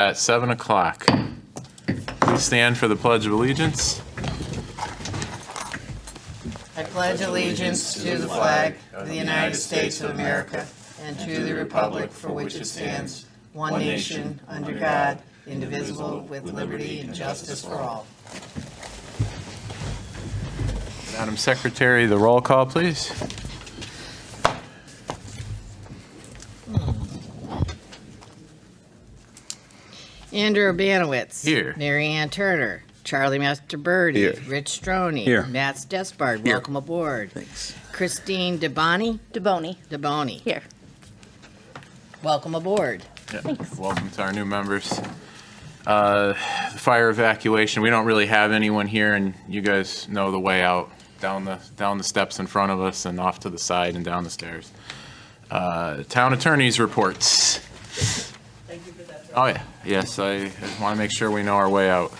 at 7 o'clock. Please stand for the Pledge of Allegiance. I pledge allegiance to the flag of the United States of America and to the republic for which it stands, one nation, under God, indivisible, with liberty and justice for all. Madam Secretary, the roll call, please. Andrew Urbanowitz. Here. Mary Ann Turner. Charlie Master Birdie. Here. Rich Stroney. Here. Matt Despard. Welcome aboard. Thanks. Christine DeBoni. DeBoni. Here. Welcome aboard. Yeah, Thanks. welcome to our new members. The fire evacuation, we don't really have anyone here, and you guys know the way out, down the steps in front of us and off to the side and down the stairs. Town attorney's reports. Thank you for that. Oh, yeah, yes, I want to make sure we know our way out.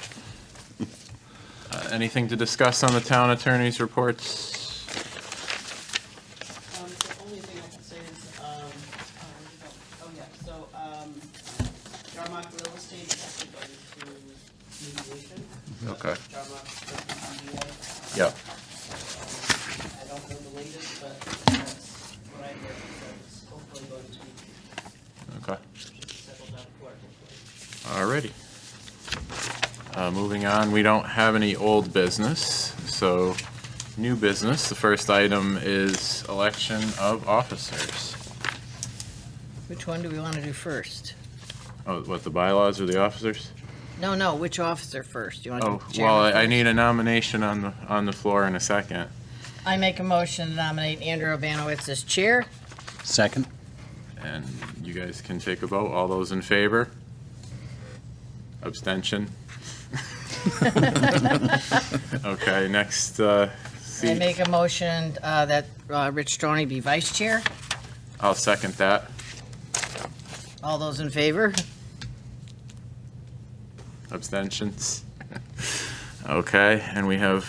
Anything to discuss on the town attorney's reports? The only thing I can say is, Jarmark Real Estate is actually going to mediation. Okay. Jarmark took the DBA. Yep. I don't know the latest, but that's what I heard, so it's hopefully going to be Okay. settled out of court, hopefully. Alrighty. Moving on, we don't have any old business, so new business. The first item is election of officers. Which one do we want to do first? Oh, what, the bylaws or the officers? No, which officer first? You want to Oh, do chairman well, I first? need a nomination on the floor in a second. I make a motion to nominate Andrew Urbanowitz as chair. Second? And you guys can take a vote. All those in favor? Abstention? Okay, next I seat. make a motion that Rich Stroney be vice chair. I'll second that. All those in favor? Abstentions? Okay, and we have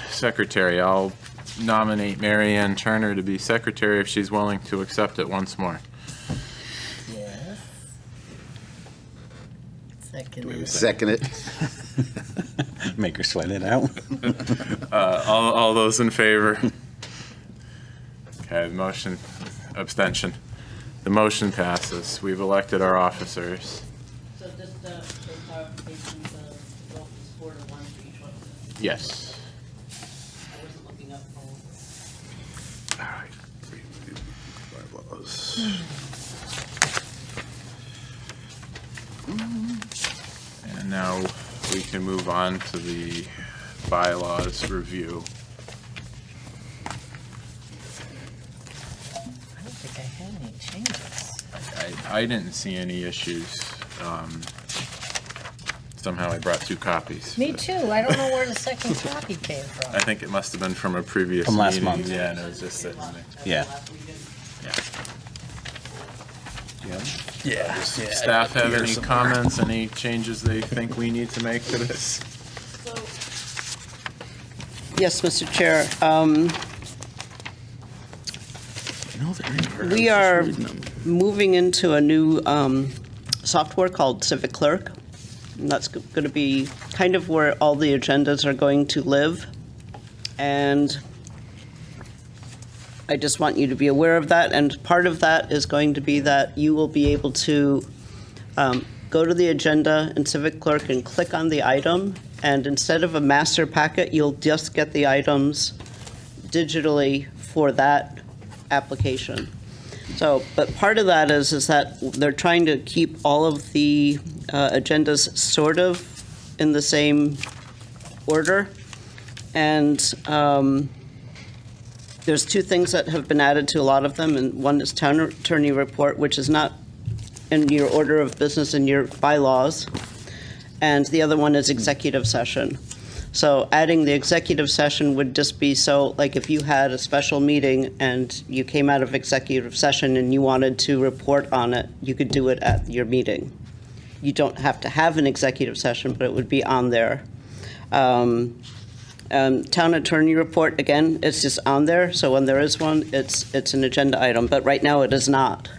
secretary. I'll nominate Mary Ann Turner to be secretary if she's willing to accept it once more. Yes. Second. we have a Second it. Make her sweat it out. All those in favor? Okay, motion, abstention. The motion passes. We've elected our officers. So just for clarification, the vote is 4 to 1 for each one of them. Yes. I wasn't looking up for. All right. And now we can move on to the bylaws review. I don't think I had any changes. I didn't see any issues. Somehow I brought 2 copies. Me too. I don't know where the second copy came from. I think it must have been from a previous From last meeting. month. Yeah, and it was just sitting there. Yeah. Last weekend. Yeah. Yeah. Staff have any comments, any changes they think we need to make to this? So, Yes, Mr. Chair. We are moving into a new software called Civic Clerk. And that's going to be kind of where all the agendas are going to live. And I just want you to be aware of that. And part of that is going to be that you will be able to go to the agenda in Civic Clerk and click on the item. And instead of a master packet, you'll just get the items digitally for that application. So, but part of that is that they're trying to keep all of the agendas sort of in the same order. And there's 2 things that have been added to a lot of them, and one is town attorney report, which is not in your order of business in your bylaws, and the other one is executive session. So adding the executive session would just be so, like if you had a special meeting and you came out of executive session and you wanted to report on it, you could do it at your meeting. You don't have to have an executive session, but it would be on there. Town attorney report, again, it's just on there, so when there is one, it's an agenda item, but right now it is not.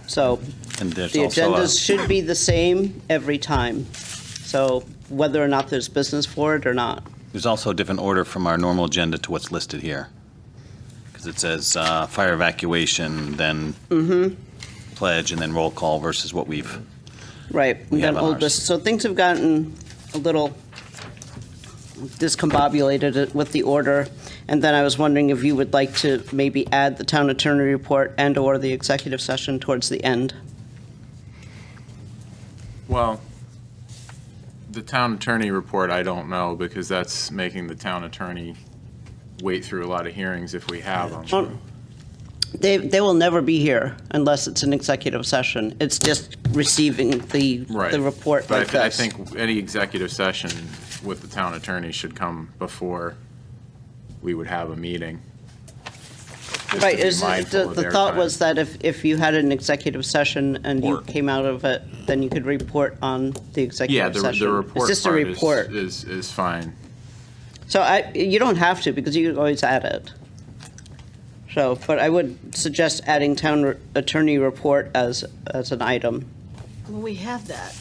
So And there's The also a, agendas should be the same every time. So whether or not there's business for it or not. there's also a different order from our normal agenda to what's listed here. Because it says fire evacuation, then pledge, and then roll call versus what we've, Right. We and then have on old ours. business. So things have gotten a little discombobulated with the order. And then I was wondering if you would like to maybe add the town attorney report and/or the executive session towards the end. Well, the town attorney report, I don't know, because that's making the town attorney wait through a lot of hearings if we have them. Oh, They will never be here unless it's an executive session. It's just receiving the Right. report But like I this. think any executive session with the town attorney should come before we would have a meeting. Just to Right, be mindful of the their thought time. was that if you had an executive session and you Report. came out of it, then you could report on the Yeah, executive session. the report It's just a part report. is fine. So you don't have to, because you can always add it. So, but I would suggest adding town attorney report as an item, Well, we have that.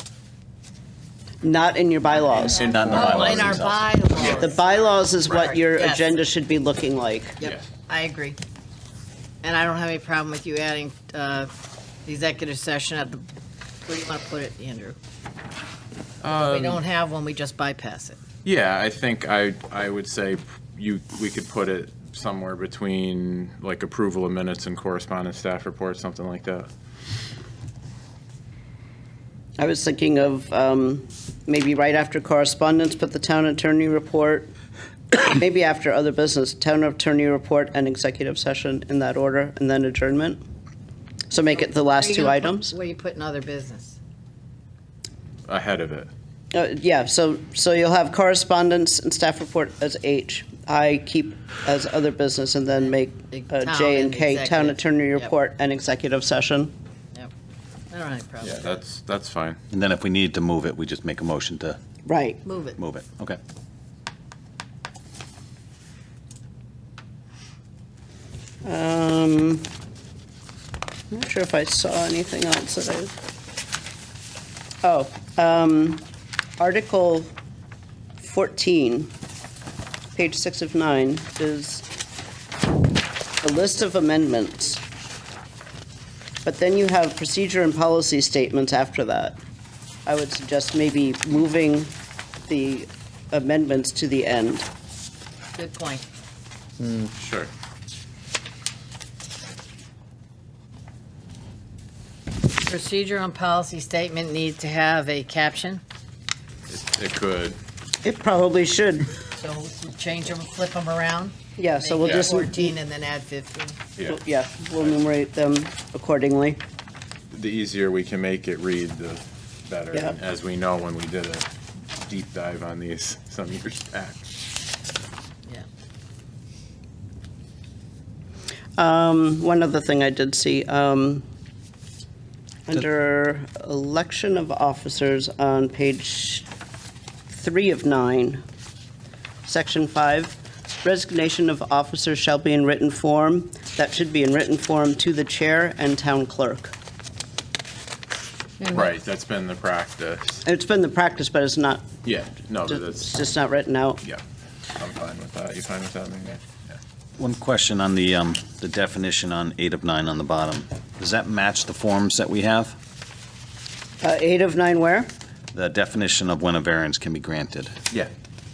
not in your bylaws. not in the Oh, bylaws in our themselves. bylaws. The bylaws is what Right, your yes. agenda should be looking like. Yep, Yeah. I agree. And I don't have any problem with you adding the executive session at the, where do you want to put it, Andrew? If we don't have one, we just bypass it. Yeah, I think I would say we could put it somewhere between like approval of minutes and correspondence staff report, something like that. I was thinking of maybe right after correspondence, put the town attorney report, maybe after other business, town attorney report and executive session in that order, and then adjournment. So make it the Where are last you two gonna put- items. Where you put in other business? Ahead of it. Yeah, so you'll have correspondence and staff report as H. I keep as other business and then make Town J and and K, town executive. attorney Yep. report and executive session. Yep. I don't have a problem. Yeah, that's fine. And then if we needed to move it, we just make a motion to Right. Move it. move it. Okay. I'm not sure if I saw anything else that Article 14, page 6 of 9, is a list of amendments. But then you have procedure and policy statements after that. I would suggest maybe moving the amendments to the end. Good point. Sure. Procedure and policy statement need to have a caption, It could. It probably should. so we change them, flip them around. Yeah, so we'll Make it just. 14 and then add 15. Yeah. Yeah, we'll enumerate them accordingly. The easier we can make it read, the better. Yeah. As we know when we did a deep dive on these some years back. Yeah. One other thing I did see, under election of officers on page 3 of 9, section 5, resignation of officers shall be in written form. That should be in written form to the chair and town clerk. Right, that's been the practice. It's been the practice, but it's not, Yeah, no, but it's that's, just not written out. yeah, I'm fine with that. You fine with that, Mary? Yeah. One question on the definition on 8 of 9 on the bottom. Does that match the forms that we have? 8 of 9 where? The definition of when a variance can be granted. Yeah.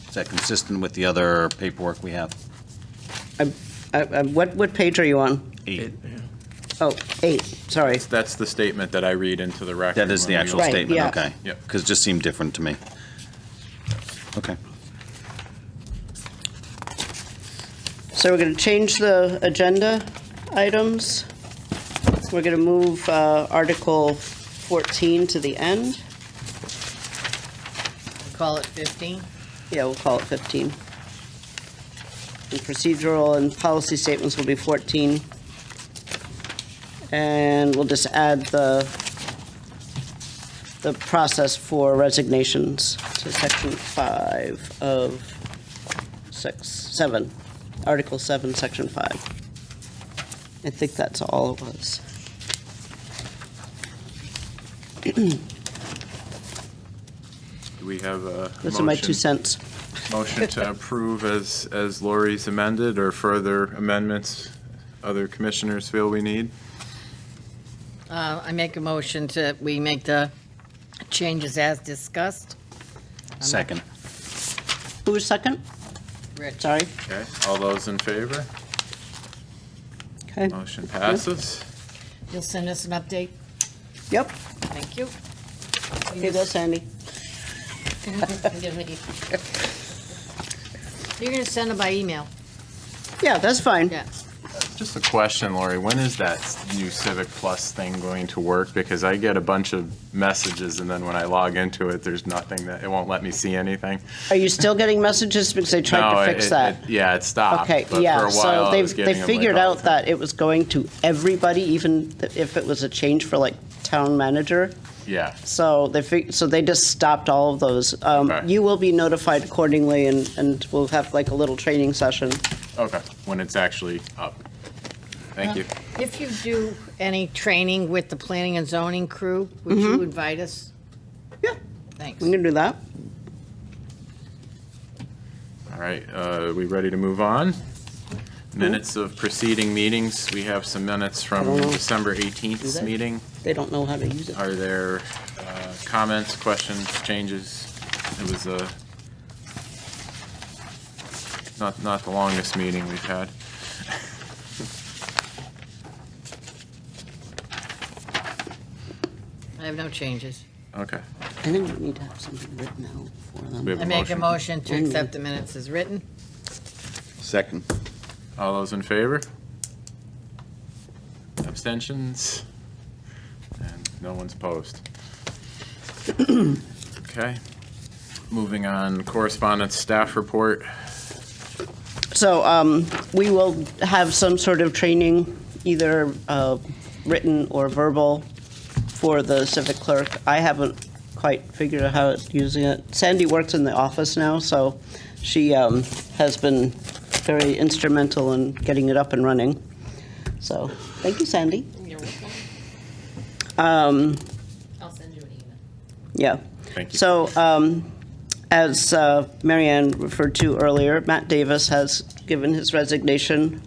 Is that consistent with the other paperwork we have? What page are you on? 8. Oh, 8, sorry. That's the statement that I read into the record. That is the when we actual Right, statement, yeah. okay. Yep. Because it just seemed different to me. Okay. So we're going to change the agenda items. We're going to move Article 14 to the end. Call it 15. Yeah, we'll call it 15. And procedural and policy statements will be 14. And we'll just add the process for resignations to section 5 of 7, Article 7, section 5. I think that's all it was. Do we have a Those are my 2 motion? cents. Motion to approve as Lori's amended, or further amendments other commissioners feel we need? I make a motion we make the changes as discussed. Second. Who was second? Rich. Sorry. Okay, all those in favor? Okay. Motion passes. You'll send us an update? Yep. Thank you. Here goes Sandy. You're going to send it by email? Yeah, that's fine. Yeah. Just a question, Lori, when is that new Civic Plus thing going to work? Because I get a bunch of messages, and then when I log into it, there's nothing it won't let me see anything. Are you still getting messages? Because I tried No, to fix that. Yeah, it stopped. Okay, but for yeah, a while, so I was they getting them, like, figured all out the time. that it was going to everybody, even if it was a change for like town manager. Yeah, So they just stopped all of those. Okay. You will be notified accordingly, and we'll have like a little training session. okay, when it's actually up. Thank you. If you do any training with the planning and zoning crew, would you invite us? Yeah. Thanks. We can do that. All right, we ready to move on? Minutes of preceding meetings. We have some minutes from don't know. December Do 18th's they? meeting. They don't know how to use it. Are there comments, questions, changes? It was not the longest meeting we've had. I have no changes. Okay. I think we need to have something written out for them. We have I make a motion. motion to accept the minutes as written. Second. All those in favor? Abstentions? And no one's opposed. Okay. Moving on, correspondence staff report. So we will have some sort of training, either written or verbal, for the civic clerk. I haven't quite figured out how it's using it. Sandy works in the office now, so she has been very instrumental in getting it up and running. So, thank you, Sandy. You're welcome. I'll send you an email. Yeah. Thank you. So, as Marianne referred to earlier, Matt Davis has given his resignation.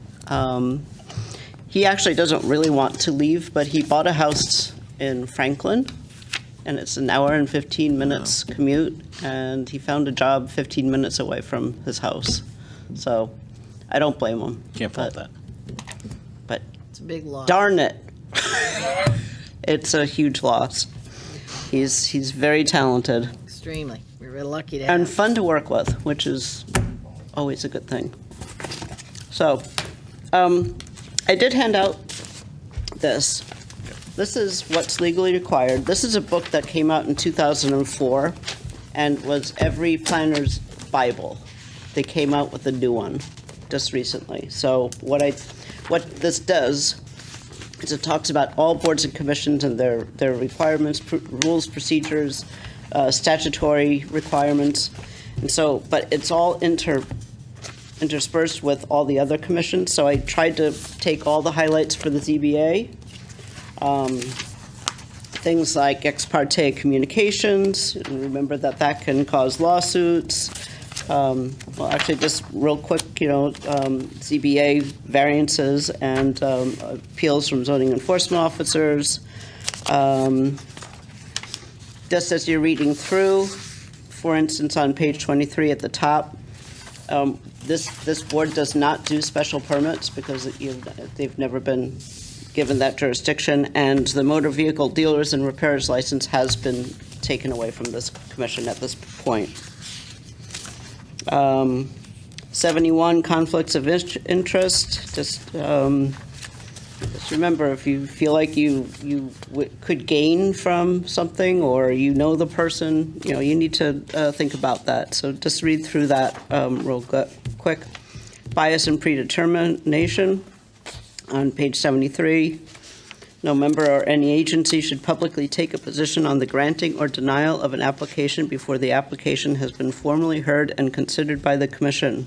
He actually doesn't really want to leave, but he bought a house in Franklin, and it's an hour and 15 minutes commute, and he found a job 15 minutes away from his house. So, I don't blame him. Can't fault but- that. But It's a big loss. darn it. It's a huge loss. He's very talented Extremely. We're really lucky to and have. fun to work with, which is always a good thing. So, I did hand out this. This is what's legally required. This is a book that came out in 2004 and was every planner's Bible. They came out with a new one just recently. So what this does is it talks about all boards and commissions and their requirements, rules, procedures, statutory requirements. And so, but it's all interspersed with all the other commissions. So I tried to take all the highlights for the ZBA. Things like ex parte communications, and remember that can cause lawsuits. Well, actually, just real quick, ZBA variances and appeals from zoning enforcement officers. Just as you're reading through, for instance, on page 23 at the top, this board does not do special permits because they've never been given that jurisdiction, and the motor vehicle dealers and repairers license has been taken away from this commission at this point. 71, conflicts of interest. Just remember, if you feel like you could gain from something, or the person, you need to think about that. So just read through that real quick. Bias and predetermination on page 73. No member or any agency should publicly take a position on the granting or denial of an application before the application has been formally heard and considered by the commission.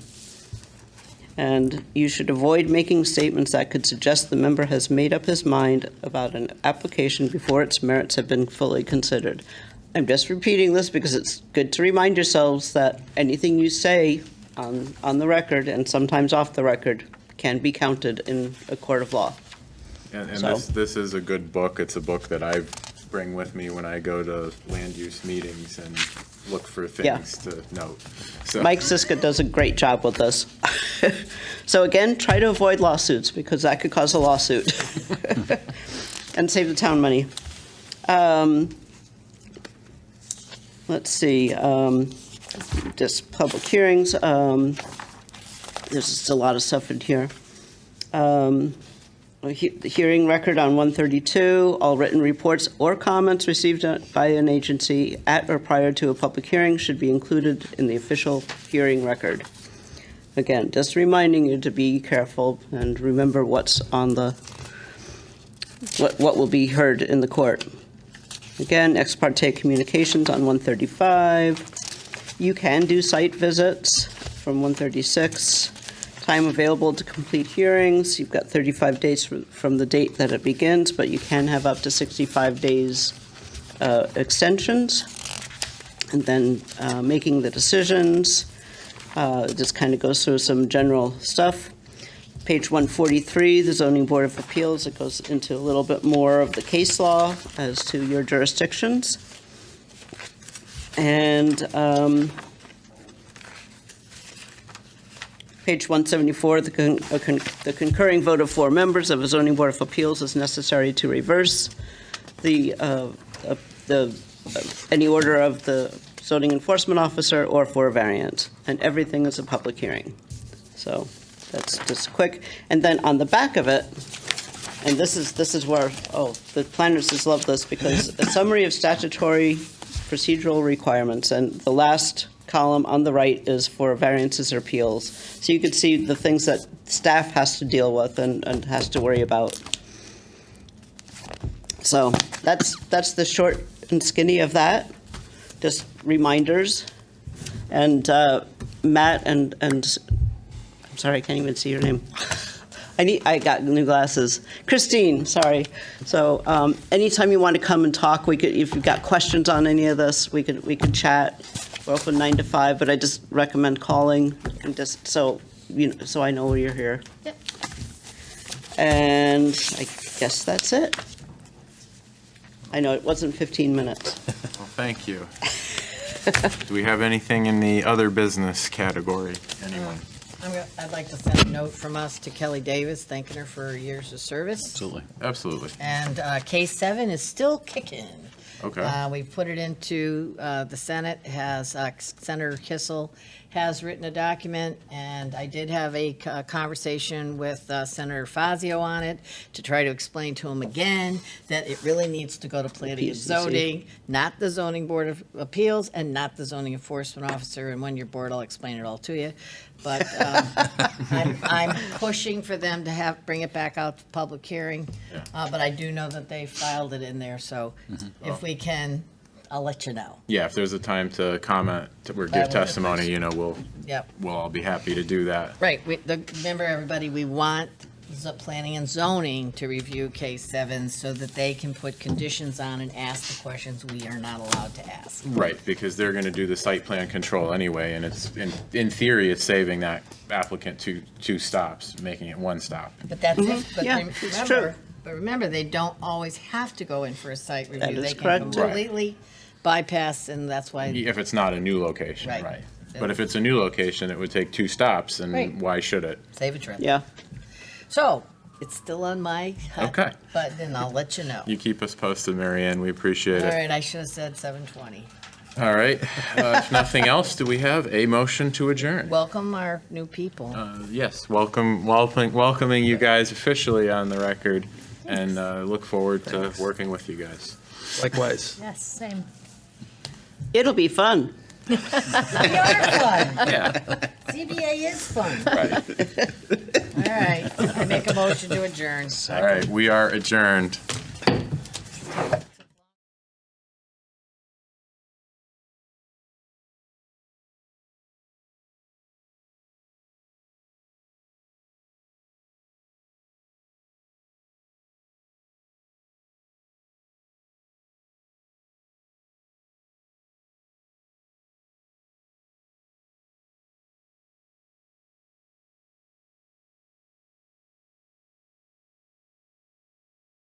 And you should avoid making statements that could suggest the member has made up his mind about an application before its merits have been fully considered. I'm just repeating this because it's good to remind yourselves that anything you say on the record and sometimes off the record can be counted in a court of law. And So- this is a good book. It's a book that I bring with me when I go to land use meetings and look for Yeah. things to note. So, Mike Siska does a great job with this. So again, try to avoid lawsuits because that could cause a lawsuit and save the town money. Let's see, just public hearings. There's just a lot of stuff in here. The hearing record on 132, all written reports or comments received by an agency at or prior to a public hearing should be included in the official hearing record. Again, just reminding you to be careful and remember what's on the, what will be heard in the court. Again, ex parte communications on 135. You can do site visits from 136. Time available to complete hearings, you've got 35 days from the date that it begins, but you can have up to 65 days extensions. And then making the decisions, just kind of goes through some general stuff. Page 143, the Zoning Board of Appeals, it goes into a little bit more of the case law as to your jurisdictions. And page 174, the concurring vote of 4 members of a zoning board of appeals is necessary to reverse any order of the zoning enforcement officer or for a variance, and everything is a public hearing. So that's just quick. And then on the back of it, and this is where, the planners just love this because a summary of statutory procedural requirements, and the last column on the right is for variances or appeals. So you can see the things that staff has to deal with and has to worry about. So that's the short and skinny of that. Just reminders. And Matt and I'm sorry, I can't even see your name. I got new glasses. Christine, sorry. So anytime you want to come and talk, we could, if you've got questions on any of this, we could chat. We're open 9 to 5, but I just recommend calling and just so so I know you're here. Yep. And I guess that's it. I know it wasn't 15 minutes. well, thank you. Do we have anything in the other business category? Anyone? I'd like to send a note from us to Kelly Davis, thanking her for years of service. Absolutely. Absolutely. And case 7 is still kicking. Okay. We put it into the Senate, has Senator Kissel has written a document, and I did have a conversation with Senator Fazio on it to try to explain to him again that it really needs to go to planning and PCC. zoning, not the zoning board of appeals and not the zoning enforcement officer. And when you're bored, I'll explain it all to you. But I'm pushing for them to bring it back out to public hearing. Yeah. But I do know that they filed it in there, so if we can, I'll let you know. Yeah, if there's a time to comment or I give will. testimony, Yep. we'll all be happy to do that. Right, remember, everybody, we want planning and zoning to review case 7 so that they can put conditions on and ask the questions we are not allowed to ask. Right, because they're going to do the site plan control anyway, and it's, in theory, it's saving that applicant two stops, making it 1 stop. But that's it. But Yeah, it's true. remember, they don't always have to go in for a site review. That is They can correct, too. completely bypass, and that's why, If it's not a new location, Right. right. But if it's a new location, it would take 2 stops, Right. and why should it? save a trip. Yeah. So, it's still on my hut, Okay. but then I'll let you know. You keep us posted, Mary Ann, we appreciate All it. right, I should have said 7:20. All right, if nothing else, do we have a motion to adjourn? Welcome our new people. Yes, welcoming you guys officially on the record, and look forward to working with you guys. Likewise. Yes, same. It'll be fun. We are fun. Yeah, CBA is fun. right. All right, I make a motion to adjourn. All right, we are adjourned.